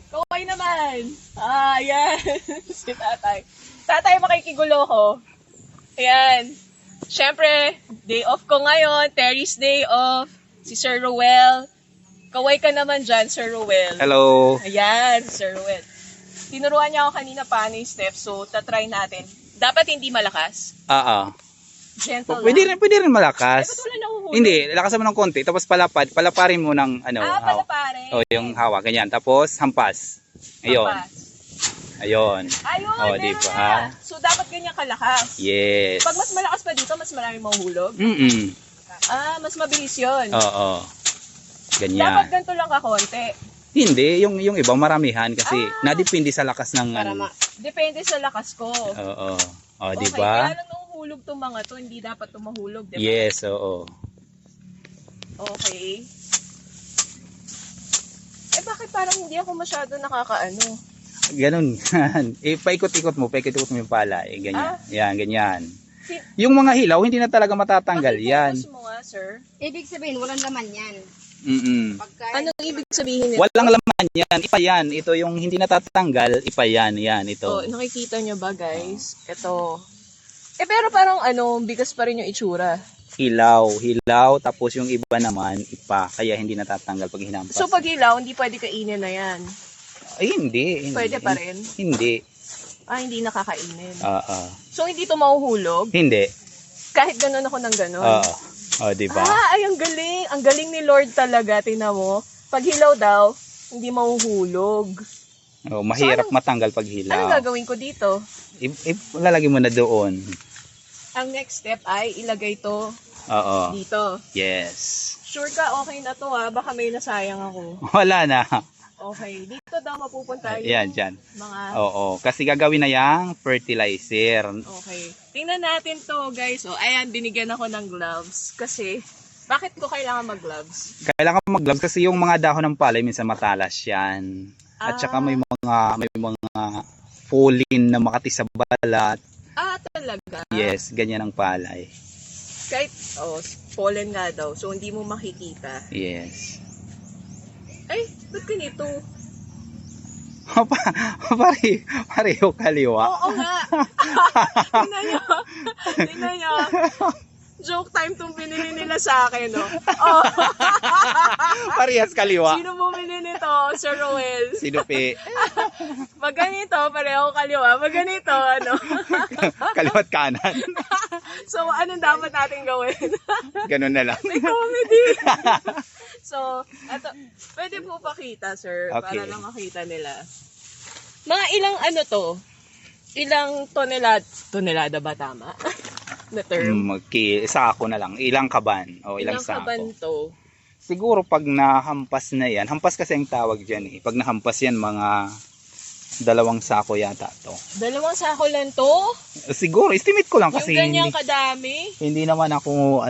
Kaway naman. Ayan. Si tatay. Tatay, makikigulo ko. Ayan. Siyempre, day off ko ngayon. Terry's day off. Si Sir Ruel. Kaway ka naman dyan, Sir Ruel. Hello. Ayan, Sir Ruel. Tinuruan niya ako kanina paano yung steps. So, tatry natin. Dapat hindi malakas. Gentle lang. Pwede rin malakas. Ba't wala nahuhulog? Hindi, lakasan mo ng konti, tapos palaparin mo ng Palaparin. yung hawak, ganyan. Tapos hampas. Ayun. Hampas. Ayun. Ayun, Oh, meron diba? na. So, dapat ganyan kalakas. Yes. Pag mas malakas pa dito, mas maraming mahuhulog. Mas mabilis yun. Oo. Dapat Ganyan. ganito lang kakonti. Hindi, yung iba maramihan kasi nadepende sa lakas ng Depende sa lakas ko. Oo. Oh, Okay, di ba? kaya lang nahuhulog itong mga to, hindi dapat tumahulog, di ba? Yes, oo. Okay. Bakit parang hindi ako masyado nakakaano? Ganun. Paikot-ikot mo yung pala. Ganyan. Yan, ganyan. Si- Yung mga hilaw, hindi na talaga matatanggal yan. Pakifocus mo nga, sir. Ibig sabihin, walang laman yan. Pagka, Anong ibig sabihin nito? Walang laman yan. Ipa yan. Ito yung hindi natatanggal. Ipa yan. Yan, ito. Oh, nakikita nyo ba, guys? Ito. Pero parang bigas pa rin yung itsura. Hilaw. Tapos yung iba naman, ipa. Kaya hindi natatanggal pag hinampas. So, pag hilaw, hindi pwede kainin na yan. Ay, hindi. Pwede pa rin? Hindi. Hindi nakakainin. Oo. So, hindi to mahuhulog? Hindi. Kahit ganun ako ng ganun? Oo. Oh, diba? Ay, ang galing. Ang galing ni Lord talaga. Tingnan mo. Pag hilaw daw, hindi mahuhulog. Oh, mahirap So, matanggal pag hilaw. Ano gagawin ko dito? Lalagay mo na doon. Ang next step ay ilagay to Oo. dito. Yes. Sure ka, okay na to ha? Baka may nasayang ako. Wala na. Okay, dito daw mapupunta yung Yan, dyan. mga... Oo. Kasi gagawin na yung fertilizer. Okay. Tingnan natin to, guys. Ayan, binigyan ako ng gloves. Kasi, bakit ko kailangan mag-gloves? Kailangan mag-gloves kasi yung mga dahon ng palay minsan matalas yan. At saka may mga pollen na makati sa balat. Talaga? Yes, ganyan ang palay. Kahit, pollen nga daw. So, hindi mo makikita. Yes. Ay, ba't ganito? Pareho kaliwa. Oo nga. Tingnan nyo. Joke time tong binili nila sa akin, no? Parehas kaliwa. Sino bumili nito, Sir Roel? Sinupi. Pag ganito, pareho kaliwa. Pag ganito, Kaliwat kanan. So, anong dapat natin gawin? Ganun na lang. May comedy. So, pwede po pakita, sir, Okay. para lang makita nila. Mga ilang ilang tonelada ba tama? Na term? Sako na lang. Ilang kaban. O ilang sako. kaban to? Siguro pag nahampas na yan. Hampas kasi ang tawag dyan eh. Pag nahampas yan, mga 2 sako yata to. 2 sako lang to? Siguro, estimate ko lang kasi Yung ganyang kadami? hindi naman ako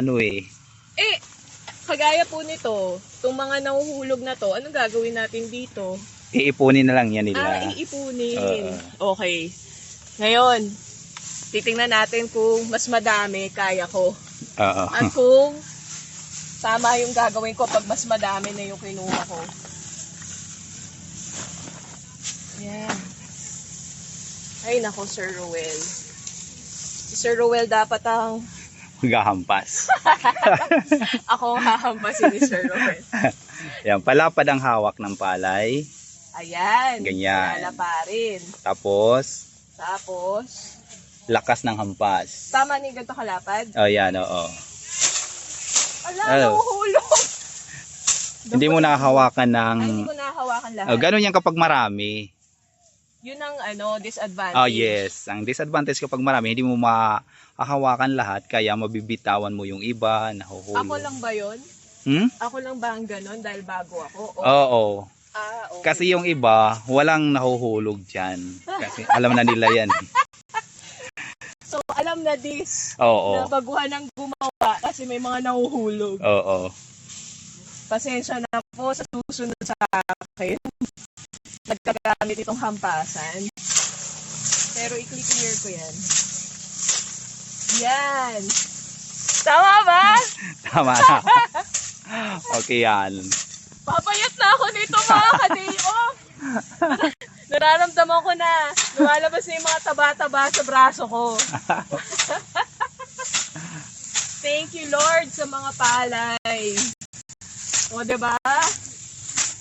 Kagaya po nito, itong mga nahuhulog na to, anong gagawin natin dito? iipunin na lang yan nila. Iipunin. Okay. Ngayon, titingnan natin kung mas madami, kaya ko. Oo. At kung tama yung gagawin ko pag mas madami na yung kinuha ko. Yan. Ay nako, Sir Ruel. Si Sir Ruel dapat ang Maghahampas. ako hahampasin ni Sir Ruel. Yan, palapad ang hawak ng palay. Ayan. Ganyan. Lalaparin. Tapos, Tapos, lakas ng hampas. tama ni ganito kalapad? Oh, yan, oo. Ala, Oh. nahuhulog. Hindi mo nakahawakan ng... Ay, hindi ko nahawakan lahat. Oh, ganun yan kapag marami. Yun ang disadvantage. Oh, yes. Ang disadvantage kapag marami, hindi mo mahahawakan lahat, kaya mabibitawan mo yung iba, nahuhulog. Ako lang ba yun? Ako lang ba ang ganon dahil bago ako? Oo. Okay. Kasi yung iba, walang nahuhulog dyan. Kasi alam na nila yan. So, alam na this. Oo. Na baguhan ng gumawa kasi may mga nahuhulog. Oo. Pasensya na po sa susunod sa akin. Nagkagamit itong hampasan. Pero i-clear ko yan. Yan. Tama ba? Tama na. Okay yan. Papayat na ako nito mga ka-day off. Nararamdaman ko na. Lumalabas na yung mga taba-taba sa braso ko. Thank you, Lord, sa mga palay. O, diba?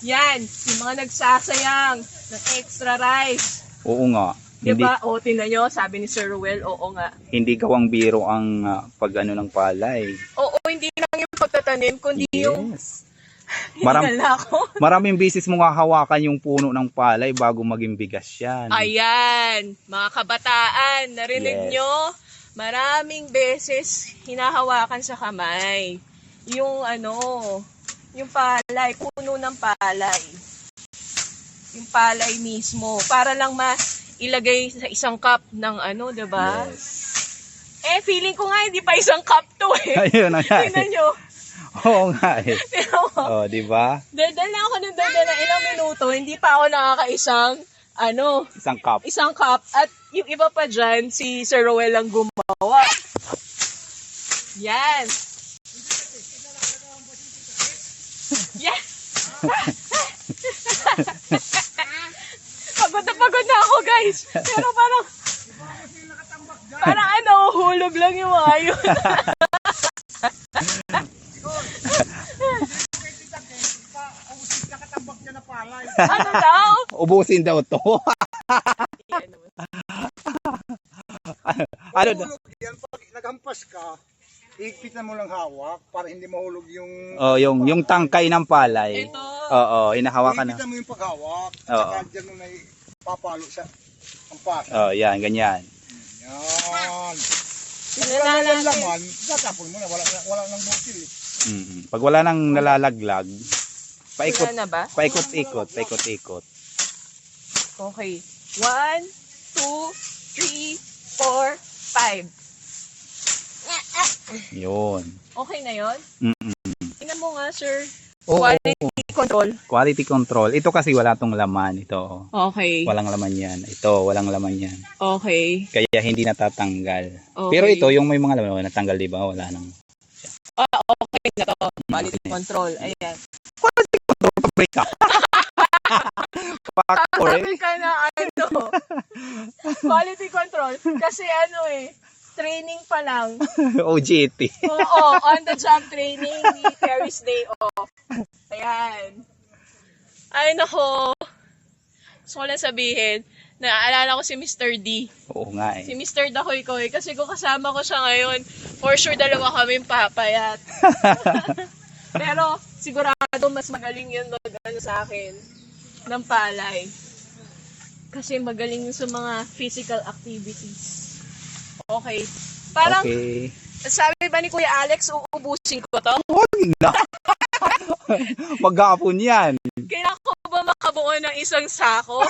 Yan, yung mga nagsasayang ng extra rice. Oo nga. Diba? O, tingnan nyo, sabi ni Sir Ruel, oo nga. Hindi gawang biro ang pag-ano ng palay. Oo, hindi lang yung pagtatanim, kundi yung Yes. Maram, hingal ako. maraming bisis mong hahawakan yung puno ng palay bago maging bigas yan. Ayan, mga kabataan, narinig Yes. nyo? Maraming beses hinahawakan sa kamay. Yung yung palay, puno ng palay. Yung palay mismo. Para lang ilagay sa isang cup ng diba? Yes. Feeling ko nga hindi pa isang cup to eh. Ayun na nga. Tingnan nyo. Oo nga eh. Pero, Oh, di ba? daldal na ako ng daldal na ilang minuto, hindi pa ako nakakaisang, Isang cup. isang cup. At yung iba pa dyan, si Sir Roel lang gumawa. Yan. Yan. Pagod na ako, guys. Pero parang hulog lang yung mga yun. Ano daw? Ubusin daw to. Ano daw? Yan, pag naghampas ka, higpitan mo lang hawak para hindi mahulog yung... Oh, yung tangkay ng palay. Ito. Oo, hinahawakan na. Higpitan mo yung paghawak, Oo. saka dyan mo na papalo sa ampas. Oh, yan, ganyan. Yan. Pag Tingnan wala natin. ng laman, tatapon mo na, wala nang butil eh. Pag wala nang nalalaglag, paikot, Wala na ba? paikot-ikot, paikot-ikot. Okay. 1, 2, 3, 4, 5. Yun. Okay na yon? Tingnan mo nga, sir. Oo, Quality control. quality control. Ito kasi wala tong laman. Ito, Okay. walang laman yan. Ito, walang laman yan. Okay. Kaya hindi natatanggal. Okay. Pero ito, yung may mga laman, natanggal, di ba? Wala nang. Okay na to. Quality control. Ayan. Quality control, break up. Sabi ka na quality control. Kasi training pa lang. OJT. Oo, on the job training ni Terry's Day Off. Ayan. Ay, nako. Gusto ko lang sabihin, naaalala ko si Mr. D. Oo nga eh. Si Mr. Dakoy-Koy. Kasi kung kasama ko siya ngayon, for sure dalawa kami papayat. Pero sigurado mas magaling yun sa akin ng palay. Kasi magaling yun sa mga physical activities. Okay. Parang, Okay. sabi ba ni Kuya Alex, uubusin ko to? Huwag na. Maghapon yan. Kailangan ko ba makabuo ng isang sako?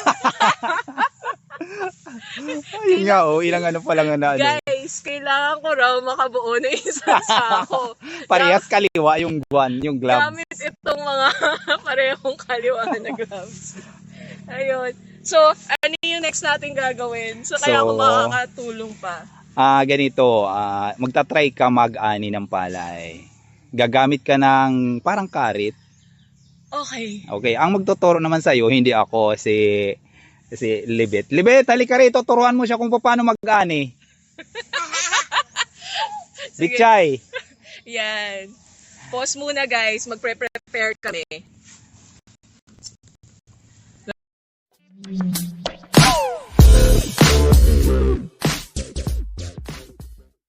Ayun nga oh, ilang ano pa lang na ano. Guys, kailangan ko raw makabuo ng isang sako. Parehas kaliwa yung buwan, yung glove. Gamit itong mga parehong kaliwa na gloves. Ayun. So, ano yung next natin gagawin? So, kaya ako makakatulong pa. Ganito, magta-try ka mag-ani ng palay. Gagamit ka ng parang karit. Okay. Okay, ang magtuturo naman sa iyo hindi ako si Libet. Libet, halika rito, turuan mo siya kung paano mag-ani. Sige. Bichay. Yan. Pause muna guys, magpre-prepare kami.